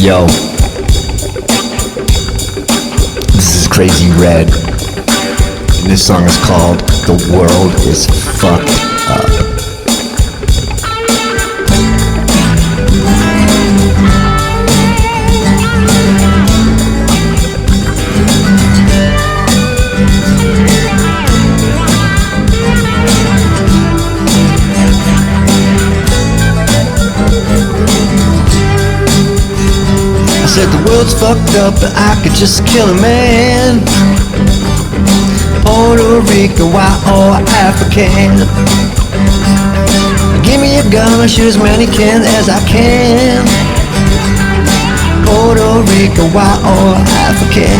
Yo, this is Krazy Red, and this song is called The World is Fucked Up. I said the world's fucked up, but I could just kill a man. Puerto Rican, white or African. Give me a gun, I'll shoot as many cans as I can. Puerto Rican, white or African.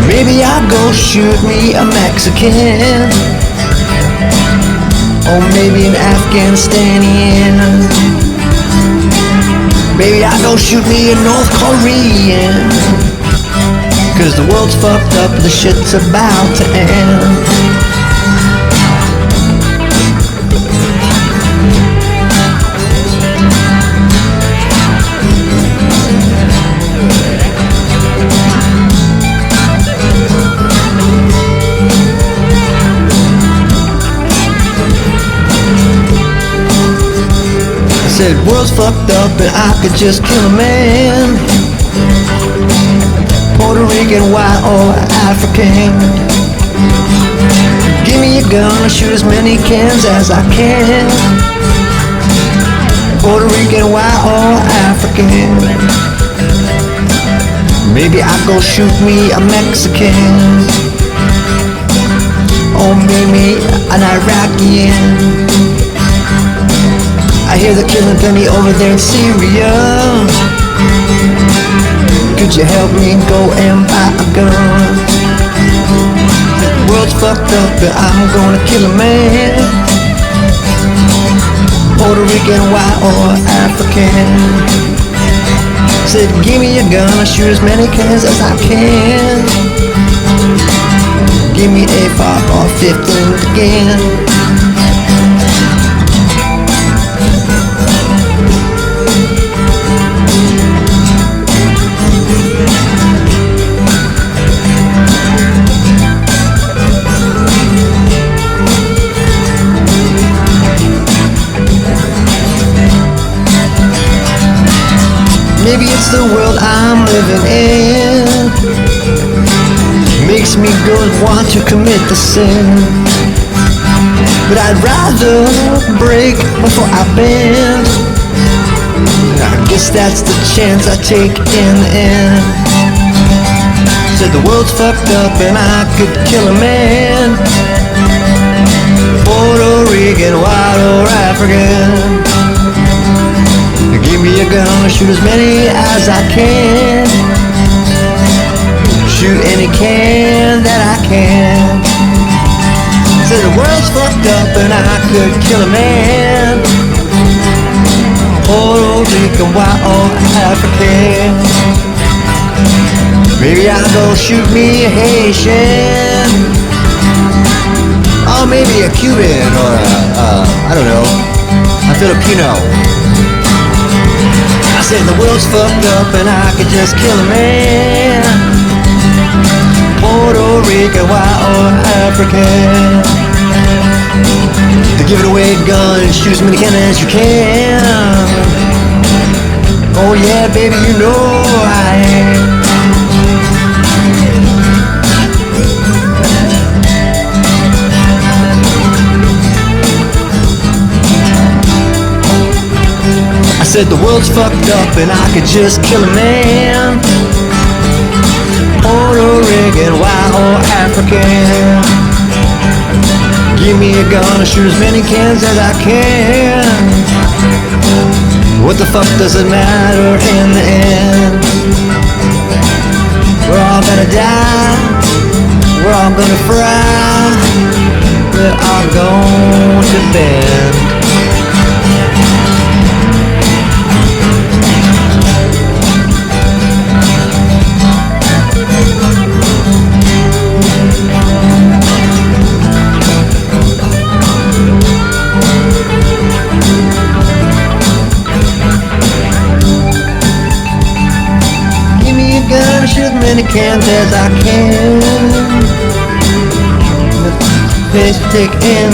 Maybe I'll go shoot me a Mexican, or maybe an Afghanistanian. Maybe I'll go shoot me a North Korean. Cause the world's fucked up, the shit's about to end. I said, world's fucked up and I could just kill a man. Puerto Rican, white or African. Give me a gun, I'll shoot as many cans as I can. Puerto Rican, white or African. Maybe I'll go shoot me a Mexican, or maybe an Iraqian. I hear they're killing plenty over there in Syria. Could you help me go and buy a gun? The world's fucked up, but I'm gonna kill a man. Puerto Rican, white or African. Said, give me a gun, I'll shoot as many cans as I can. Give me a 5 or 15 again. Maybe it's the world I'm living in, makes me go and want to commit the sin. But I'd rather break before I bend. I guess that's the chance I take in the end. Said the world's fucked up and I could kill a man. Puerto Rican, white or African. Give me a gun, I'll shoot as many as I can. Shoot any can that I can. Said the world's fucked up and I could kill a man. Puerto Rican, white or African. Maybe I'll go shoot me a Haitian, or maybe a Cuban, or I don't know, a Filipino. I said the world's fucked up and I could just kill a man. Puerto Rican, white or African. To give it away a gun and shoot as many cans as you can. Oh yeah, baby, you know I am. I said the world's fucked up and I could just kill a man. Puerto Rican, white or African. Give me a gun, I'll shoot as many cans as I can. What the fuck does it matter in the end? We're all gonna die, we're all gonna fry, we're all going to bend. cans as I can. Piss, stick, and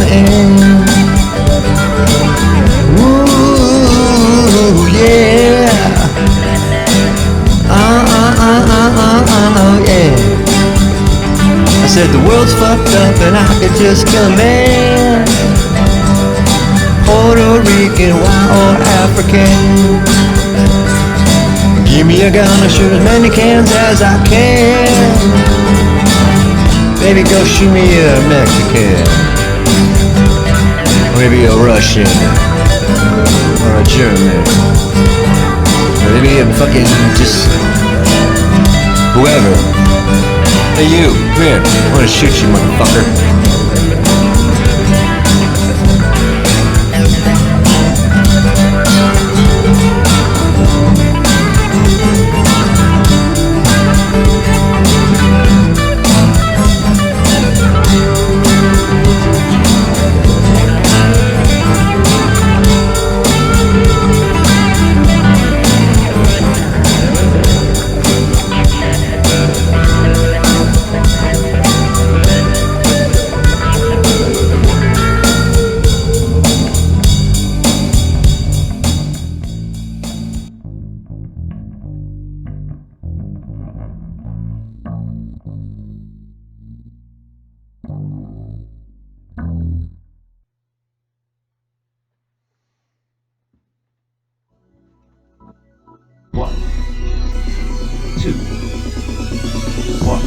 ooh, yeah. Yeah. I said the world's fucked up and I could just command Puerto Rican, white or African. Give me a gun, I'll shoot as many cans as I can. Baby, go shoot me a Mexican, or maybe a Russian, or a German, or maybe a fucking just whoever. Hey you, come here, I wanna shoot you, motherfucker.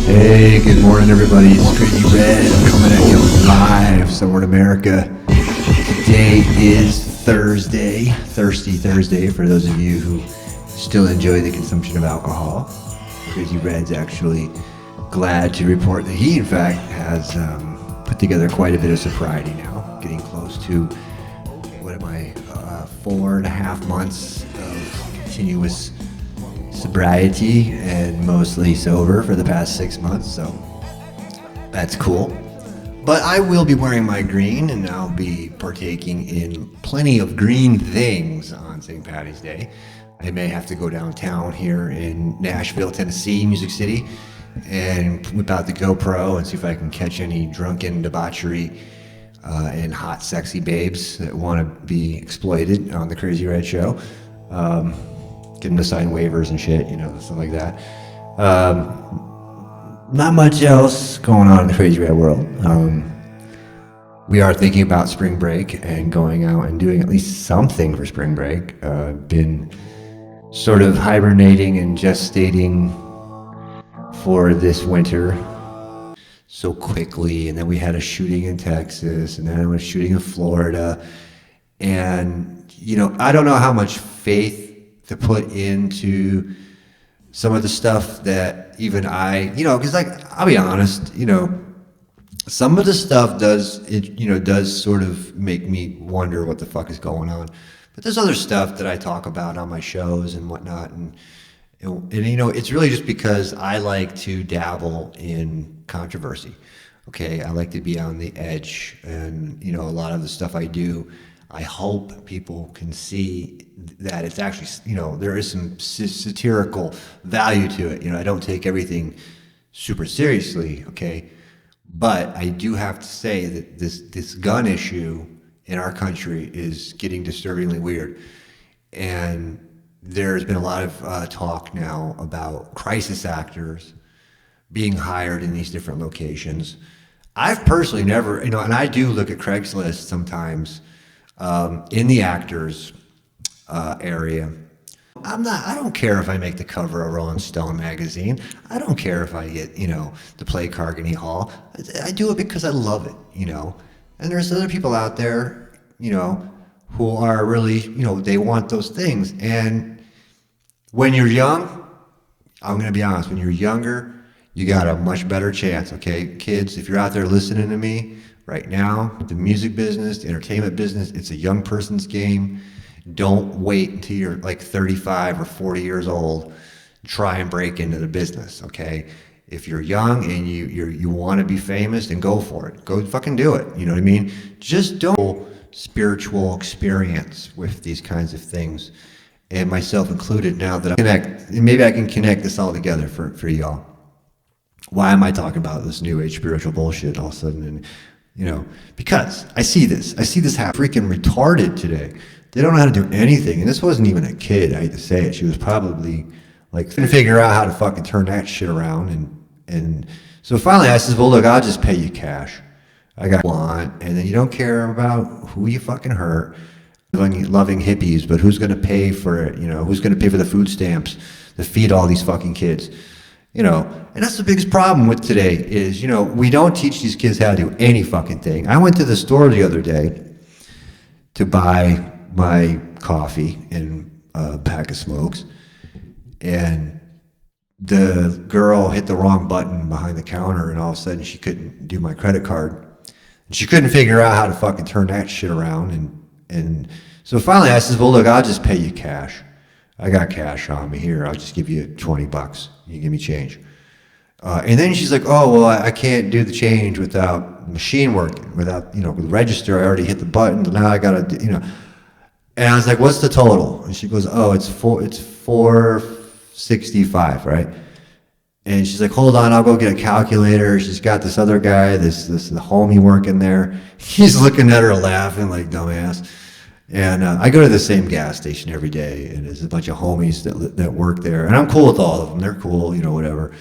Hey, good morning everybody, it's Krazy Red, I'm coming at you live somewhere in America. Today is Thursday, Thirsty Thursday for those of you who still enjoy the consumption of alcohol. Krazy Red's actually glad to report that he in fact has put together quite a bit of sobriety now, getting close to, 4.5 months of continuous sobriety and mostly sober for the past 6 months, so that's cool. But I will be wearing my green and I'll be partaking in plenty of green things on St. Patty's Day. I may have to go downtown here in Nashville, Tennessee, Music City, and whip out the GoPro and see if I can catch any drunken debauchery and hot, sexy babes that want to be exploited on the Krazy Red Show. Get them to sign waivers and shit, stuff like that. Not much else going on in the Krazy Red world. We are thinking about spring break and going out and doing at least something for spring break. Been sort of hibernating and gestating for this winter so quickly, and then we had a shooting in Texas, and then I was shooting in Florida, and I don't know how much faith to put into some of the stuff that even I, because I'll be honest, some of the stuff does sort of make me wonder what the fuck is going on. But there's other stuff that I talk about on my shows and whatnot, and it's really just because I like to dabble in controversy. Okay, I like to be on the edge, and a lot of the stuff I do, I hope people can see that it's actually, there is some satirical value to it. I don't take everything super seriously, okay? But I do have to say that this gun issue in our country is getting disturbingly weird. And there's been a lot of talk now about crisis actors being hired in these different locations. I've personally never, and I do look at Craigslist sometimes in the actors area. I don't care if I make the cover of Rolling Stone magazine. I don't care if I get, to play Carnegie Hall. I do it because I love it, And there's other people out there, who are really, they want those things. And when you're young, I'm going to be honest, when you're younger, you got a much better chance, okay? Kids, if you're out there listening to me right now, the music business, the entertainment business, it's a young person's game. Don't wait until you're like 35 or 40 years old to try and break into the business, okay? If you're young and you want to be famous, then go for it. Go fucking do it, you know what I mean? Just don't spiritual experience with these kinds of things, and myself included now that maybe I can connect this all together for y'all. why am I talking about this new age spiritual bullshit all of a sudden? And, you know, because I see this happen. Freaking retarded today. They don't know how to do anything. And this wasn't even a kid, I hate to say it. She was probably like, couldn't figure out how to fucking turn that shit around. And so finally I says, well, look, I'll just pay you cash. I got what I want. And then you don't care about who you fucking hurt. Loving hippies, but who's going to pay for it? You know, who's going to pay for the food stamps to feed all these fucking kids? You know, and that's the biggest problem with today is, you know, we don't teach these kids how to do any fucking thing. I went to the store the other day to buy my coffee and a pack of smokes, and the girl hit the wrong button behind the counter, and all of a sudden she couldn't do my credit card. And she couldn't figure out how to fucking turn that shit around. And so finally I says, well, look, I'll just pay you cash. I got cash on me here. I'll just give you $20. You give me change. And then she's like, oh, well, I can't do the change without the machine working, without, you know, with the register. I already hit the button. Now I got to, you know. And I was like, what's the total? And she goes, oh, it's $465, right? And she's like, hold on, I'll go get a calculator. She's got this other guy, the homie working there. He's looking at her laughing like dumbass. And I go to the same gas station every day, and there's a bunch of homies that work there. And I'm cool with all of them. They're cool, you know, whatever.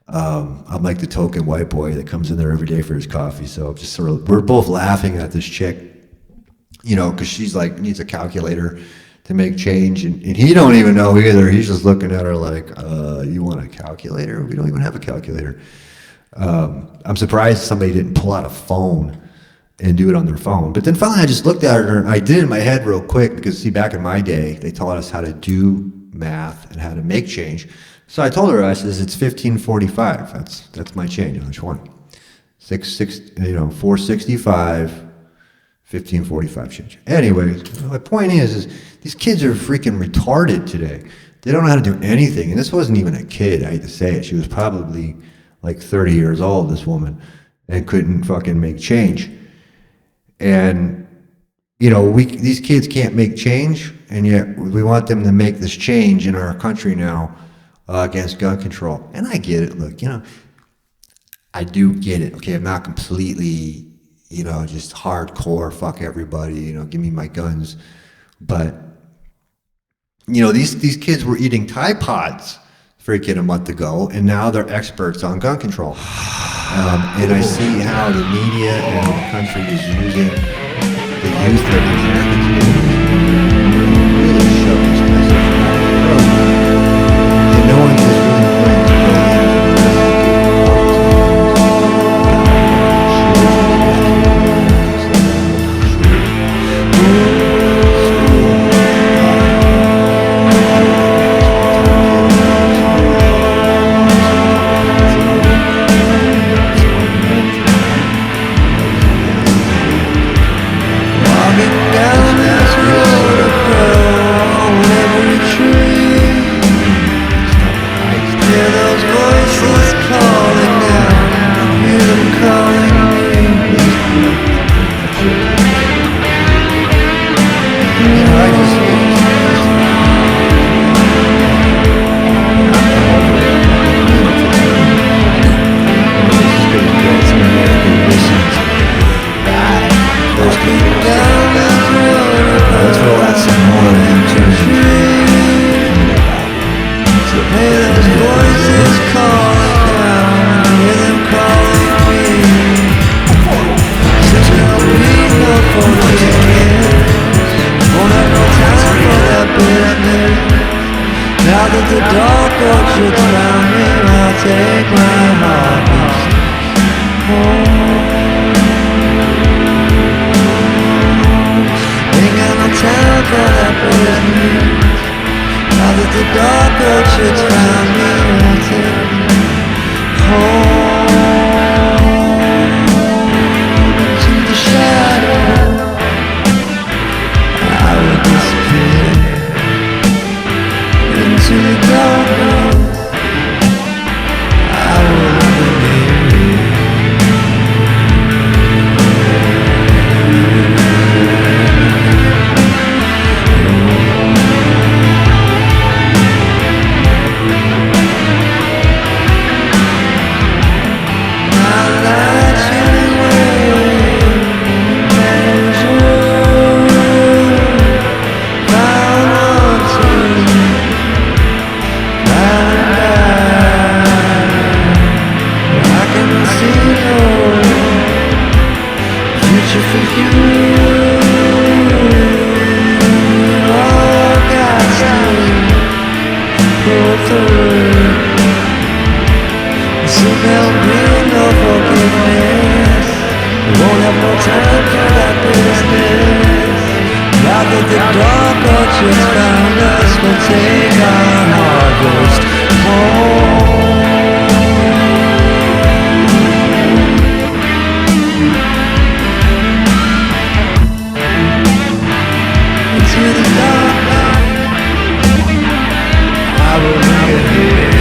I'm like the token white boy that comes in there every day for his coffee. So just sort of, we're both laughing at this chick, you know, because she's like, needs a calculator to make change, and he don't even know either. He's just looking at her like, you want a calculator? We don't even have a calculator. I'm surprised somebody didn't pull out a phone and do it on their phone. But then finally I just looked at her, and I did it in my head real quick, because see, back in my day, they taught us how to do math and how to make change. So I told her, I says, it's $15.45. That's my change on each one. 465, $15.45 change. Anyway, my point is these kids are freaking retarded today. They don't know how to do anything. And this wasn't even a kid, I hate to say it. She was probably like 30 years old, this woman, and couldn't fucking make change. And, you know, these kids can't make change, and yet we want them to make this change in our country now against gun control. And I get it. Look, you know, I do get it. Okay, I'm not completely, you know, just hardcore, fuck everybody, you know, give me my guns. But, you know, these kids were eating Tide Pods freaking a month ago, and now they're experts on gun control. And I see how the media and the country is using the youth of America today to really shove this message out. And no one is really playing to go Now that the dark orchards found me, I'll take my harvest home. Ain't got no time for that business. Reaching for you. Oh, God's pull through. Soon there'll be no forgiveness. We won't have no time for that business. Now that the dark arches found us, we'll take our harvest home. Into the dark night, I will bring it here.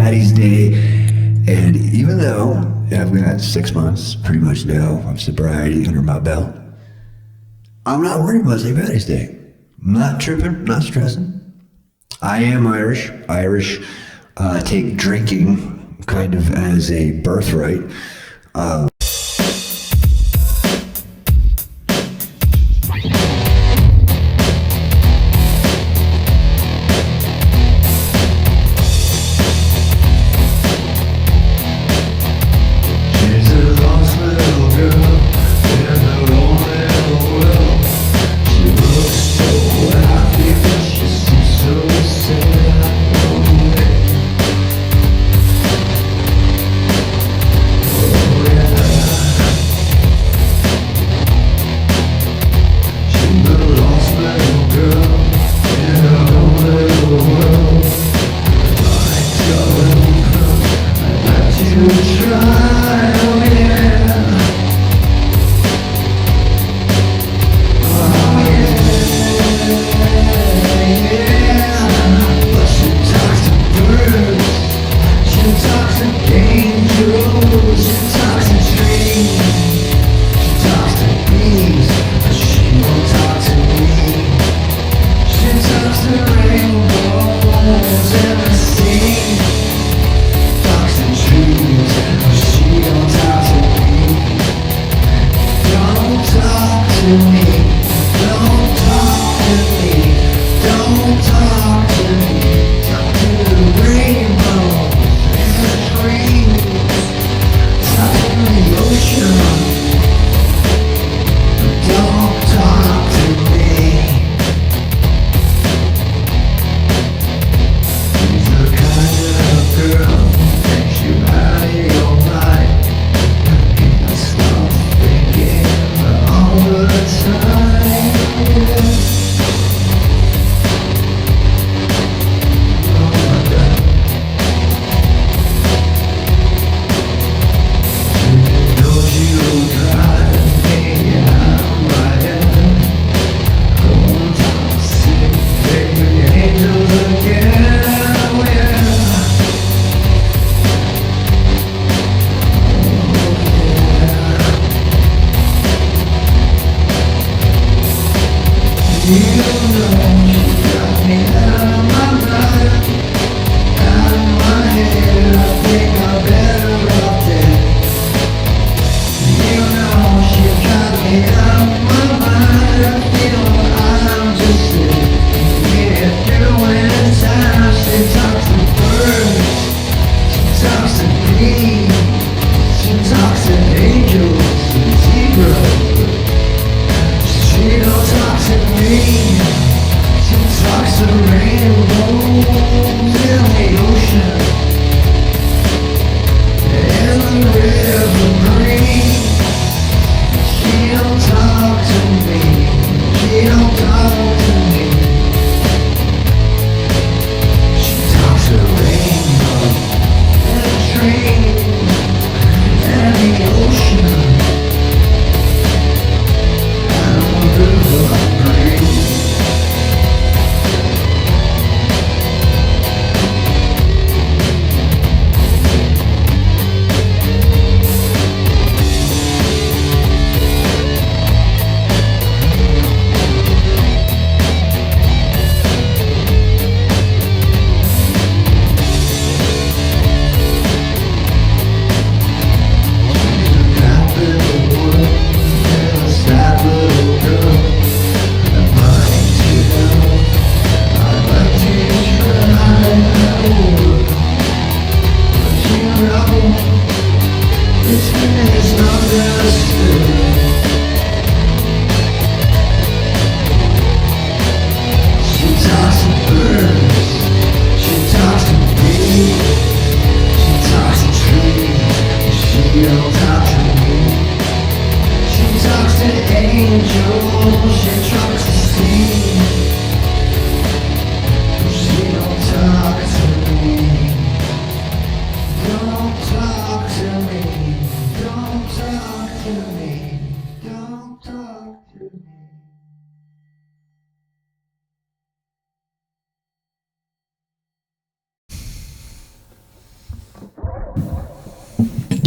Daddy's Day. And even though I've got 6 months pretty much now of sobriety under my belt, I'm not worried about St. Patty's Day. I'm not tripping, not stressing. I am Irish. Irish take drinking kind of as a birthright.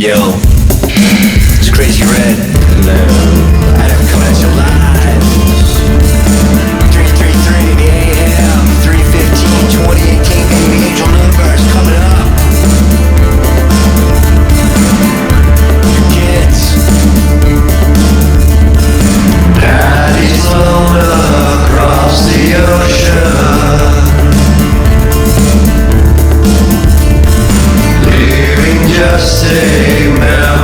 Yo, it's Krazy Red. Hello. I'm coming at you live. 333 in the AM, 315, 2018, baby, angel numbers coming up. Your kids. Daddy's flown across the ocean, leaving just a memory.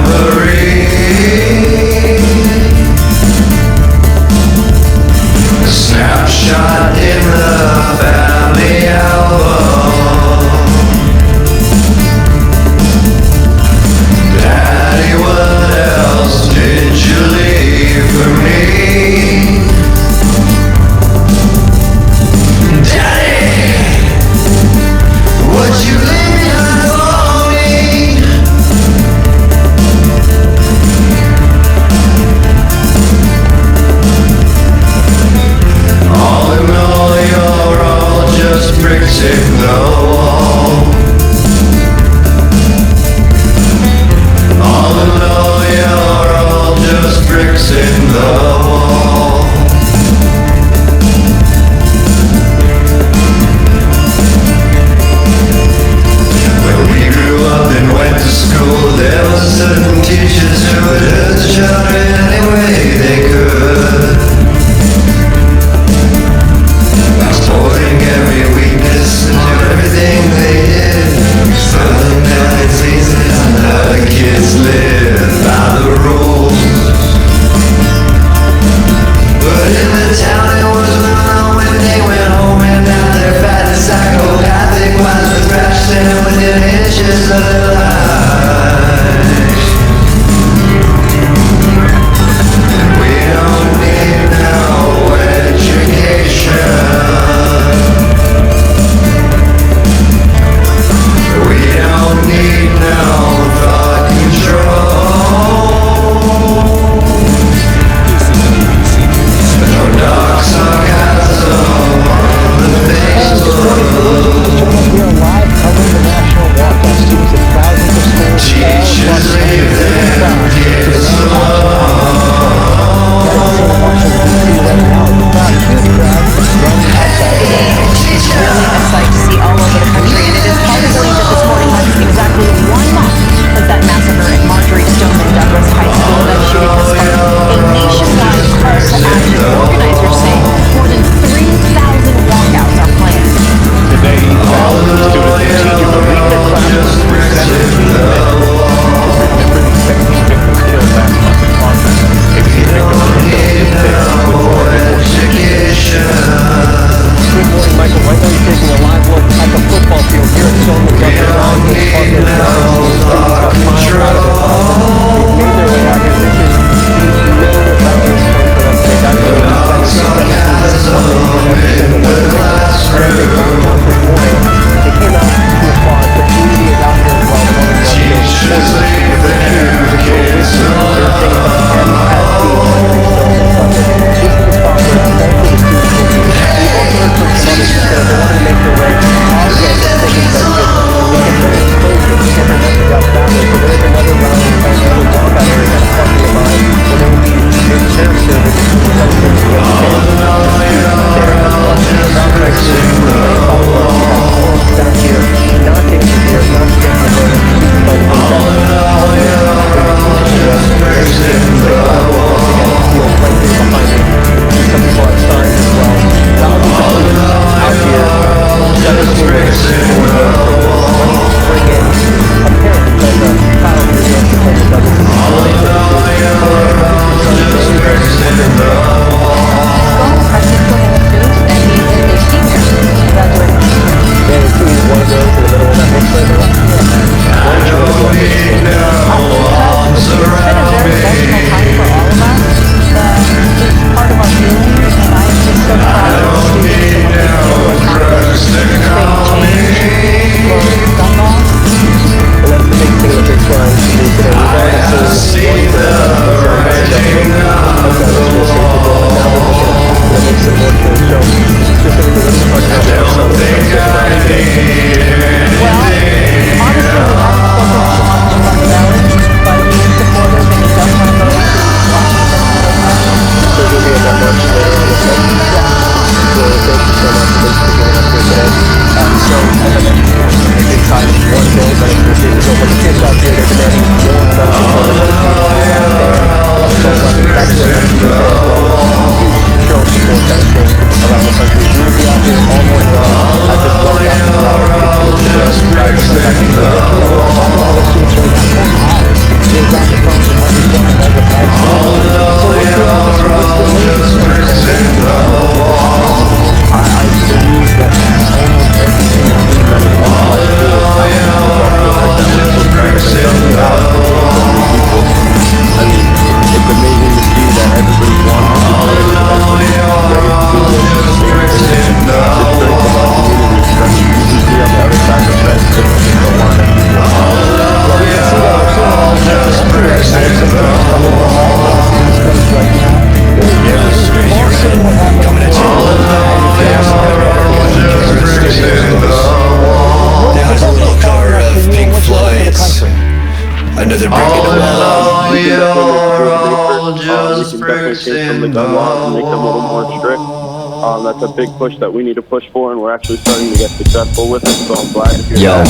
you're all we just can definitely bricks change some of the in gun the laws and make them a little more strict. wall. That's a big push that we need to push for, and we're actually starting to get successful with it, so I'm glad to hear Yo. that.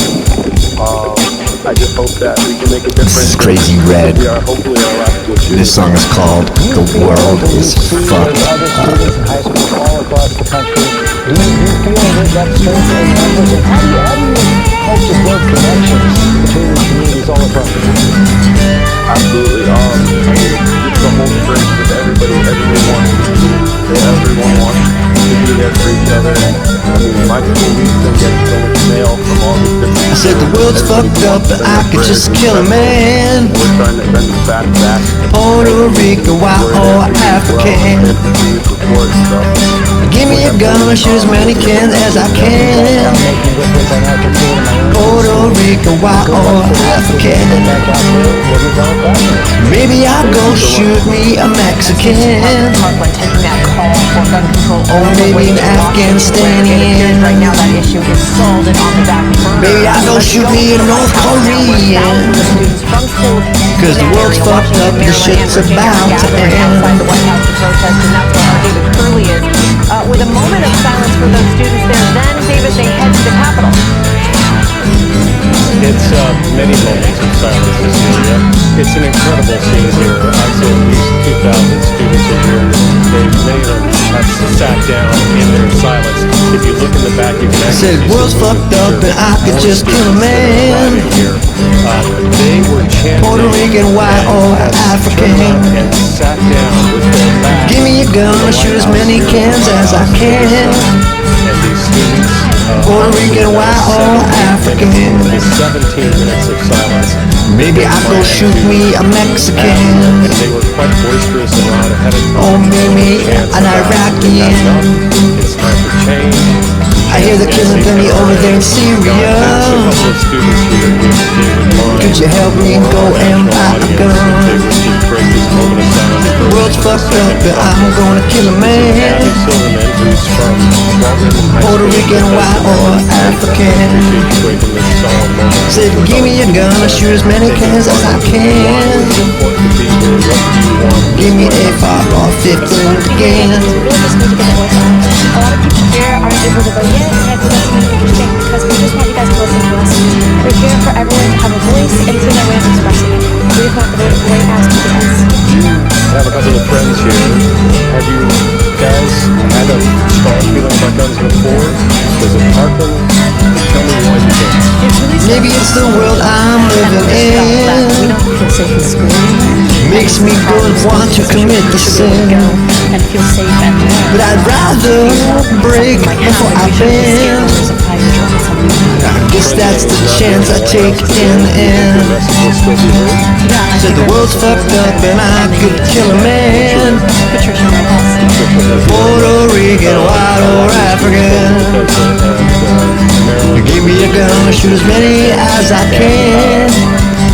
I just hope that we can make a difference. This is Krazy Red. We are hopefully our last school shooting. This song is called The World is Fucked Other Up. students in high schools all across the country, do you feel that strength in numbers? And how do you hope to build connections between the communities all across the country? Absolutely. Just the whole strength with everybody. Everyone wants to be there for each other. I mean, my school, we still get so much mail from all these different. I said the world's fucked up, but I could just kill a man. We're trying to send the facts back. Puerto Rican, white or African. Give me a gun, shoot as many cans as I can. Puerto Rican, white or African. Maybe I'll go shoot me a Mexican. Or maybe an Afghanistanian. Right now that issue is solved and on the back burner. Maybe I'll go shoot me a North Korean. Cause the world's fucked up, the shit's about to end. Outside the White House to protest, and that's where our David Curley is. With a moment of silence for those students there, then, David, they head to the Capitol. It's many moments of silence, Cecilia. It's an incredible scene here. I'd say at least 2,000 students are here. Many of them have sat down in their silence. If you look in the back, you can I actually said see world's some fucked up and I could more just kill a students that are man. arriving here. They were chanting Puerto Rican, white or African. and sat down with their back. Give me a gun, I'll shoot as many cans as I can. And these students, Puerto Rican, white or African. 17 minutes of silence. Maybe I'll go shoot me a Mexican. And they were quite boisterous and loud ahead of time. Or maybe an Iraqian. It's time for change. I hear the killing penny over there in Syria. Could you help me go and buy a gun? The world's fucked up and I'm gonna kill a man. Puerto Rican, white or African. Said give me a gun, I'll shoot as many cans as I can. Give me a 5 or 15 again. A lot of people here aren't able to vote yet, and it's interesting because we just want you guys to listen to us. We're here for everyone to have a voice and to their way of expressing it. We just want the vote right as to the best. I have a couple of friends here. Have you guys had a strong feeling about guns before? Was it Parkland? Tell me why you don't. Maybe it's the world I'm living We in. don't feel safe in school anymore. Makes me go and want to commit the sin. And feel safe and warm. But I'd rather break before I bend. I guess that's the chance I take in the end. Said the world's fucked up and I could kill a man. Puerto Rican, white or African. Give me a gun, I'll shoot as many as I can.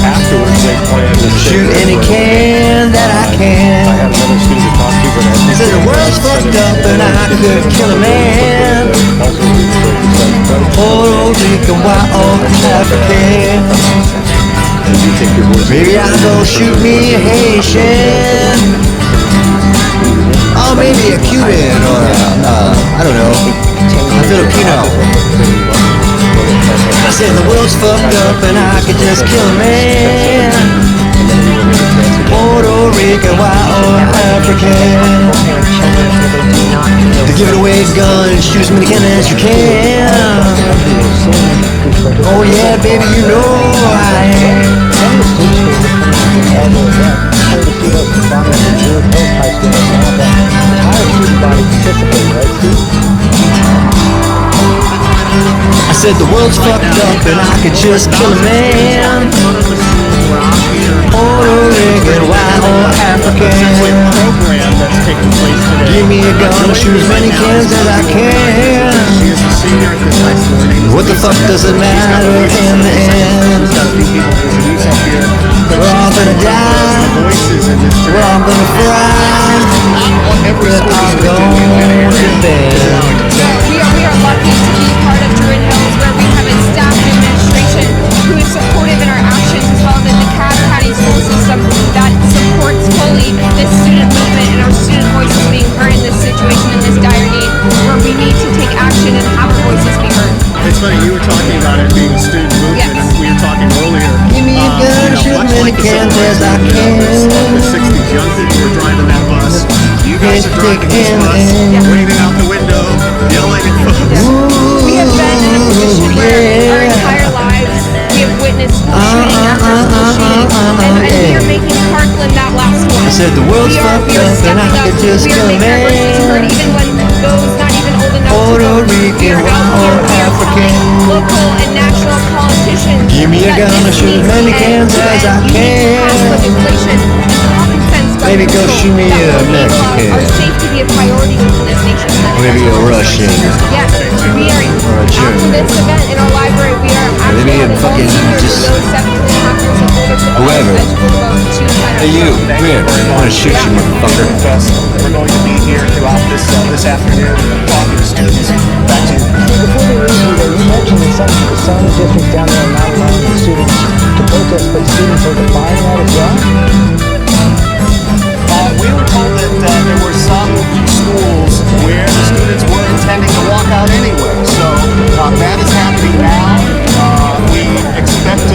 Afterwards, they planned to Shoot any can that I I can. had another student to talk to, but I think Said the world's fucked up and I could kill a man. Puerto Rican, white or African. Maybe I'll go shoot me a Haitian. Or maybe a Cuban or I don't know, a Filipino. I said the world's fucked up and I could just kill a man. Puerto Rican, white or African. To give it away gun, shoot as many cans as you can. Oh yeah, baby, you know I am. I said the world's fucked up and I could just kill a man. Puerto Rican, white or African. Give me a gun, shoot as many cans as I can. What the fuck does it matter in the end? We're all gonna die. We're all gonna fry. We're all going to bed. We are lucky to be part of Druid Hills, where we have a staff and administration who is supportive in our actions, as well as the DeKalb County school system that supports thick and waving out the window, yelling at folks. We have been in a position where our entire lives we have witnessed shooting after school shooting, and we are making Parkland that last one. I said the world's fucked we are up and I stepping up. could just We are come making our voices heard, in. even when those not even old enough Puerto to vote. Rican, We are out here. We are African. calling local and national politicians. Give me a that gun, this I'll shoot as needs many to end, cans as I and you need to pass can. legislation and common sense gun Maybe go control shoot me that a will enable Mexican. our safety to be a priority within this nation. Maybe a Russian. Yes, we are Or a after German. this event in our library. We are Maybe actually a having all fucking seniors just and those 17 and a half years and older to whoever. eligible to vote to sign Hey you, up. come here. I want to shoot you, motherfucker. We're going to be here throughout this afternoon talking to students. Back to you. Before we leave you, though, you mentioned that some districts down there are not allowing students to protest, but students are defying that as well? We were told that there were some schools where the students were intending to walk out anyway. So that is happening now. We expect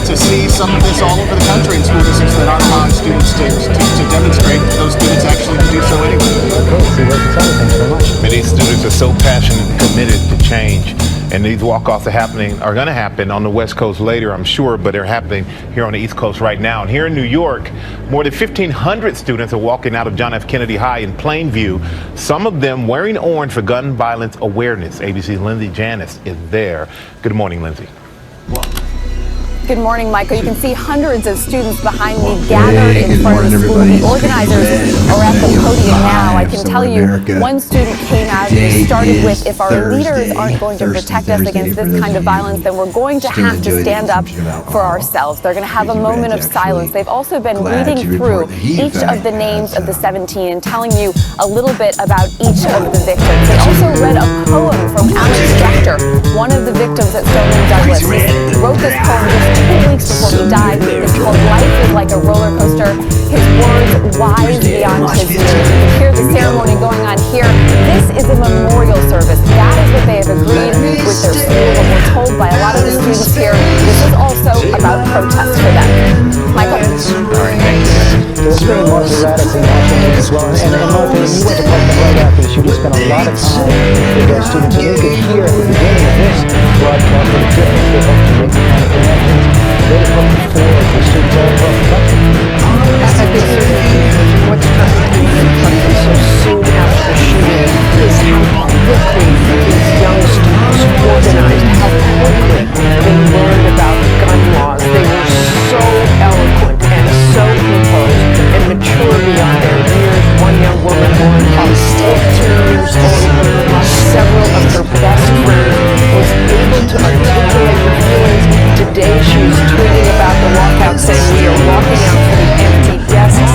to see some of this all over the country in school districts that aren't allowing students to demonstrate. Those students actually do so anyway. Okay, see, that's exciting. Thanks very much. Many students are so passionate and committed to change, and these walk-offs are going to happen on the West Coast later, I'm sure, but they're happening here on the East Coast right now. And here in New York, more than 1,500 students are walking out of John F. Kennedy High in Plainview, some of them wearing orange for gun violence awareness. ABC's Lindsay Janis is there. Good morning, Lindsay. Good morning, Michael. You can see hundreds of students behind me gathered in good front of morning, the school. everybody. The organizers are at the podium now. I can tell you, America. one student came out who Today started with, is if our leaders aren't going to protect us against this kind of violence, then we're going to have to stand up for ourselves. They're going to have a moment of silence. They've also been reading through each of the names of the 17 and telling you a little bit about each of the victims. They also read a poem from Alex Spector, one of the victims at Stoneman Douglas. He wrote this poem just 2 weeks before he died. It's called Life is Like a Roller Coaster. His words wise beyond his years. You can hear the ceremony going on here. This is a memorial service. That is what they have agreed with their school, but we're told by a lot of the students here, this is also about protest for them. Michael? All right, thank you. Let's bring Martha Raddatz in Washington as well. And Martha, you went to Parkland right after this. You just spent a lot of time with those students, and you could hear at the beginning of this broadcast the difference they hope to make the kind of connections they hope for students all across the country. I think certainly what's fascinating and something so soon after the shooting is how quickly these young students organized, how quickly they learned about gun laws. They were so eloquent and so composed and mature beyond their years. One young woman, born 14 years old, who lost several of her best friends, was able to articulate her feelings. Today she was tweeting about the walkout, saying we are walking out for the empty desks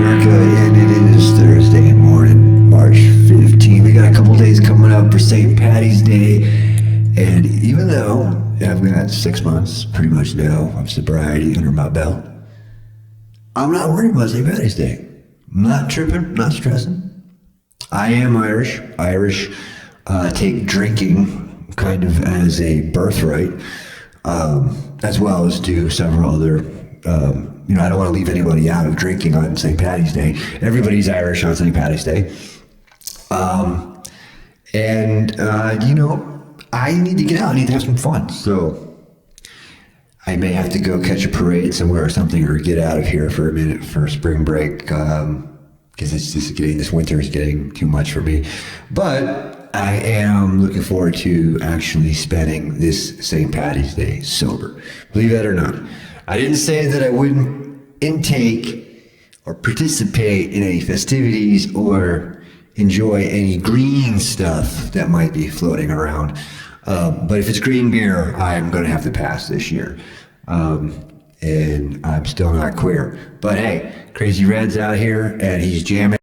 America, and it is Thursday morning, March 15th. We got a couple days coming up for St. Patty's Day, and even though I've got 6 months pretty much now of sobriety under my belt, I'm not worried about St. Patty's Day. I'm not tripping, not stressing. I am Irish. Irish take drinking kind of as a birthright, as well as do several other. I don't want to leave anybody out of drinking on St. Patty's Day. Everybody's Irish on St. Patty's Day. I need to get out. I need to have some fun. So I may have to go catch a parade somewhere or something, or get out of here for a minute for spring break, because this winter is getting too much for me. But I am looking forward to actually spending this St. Patty's Day sober. Believe that or not. I didn't say that I wouldn't intake or participate in any festivities or enjoy any green stuff that might be floating around. But if it's green beer, I'm going to have to pass this year. And I'm still not queer. But hey, Krazy Red's out here and he's jamming.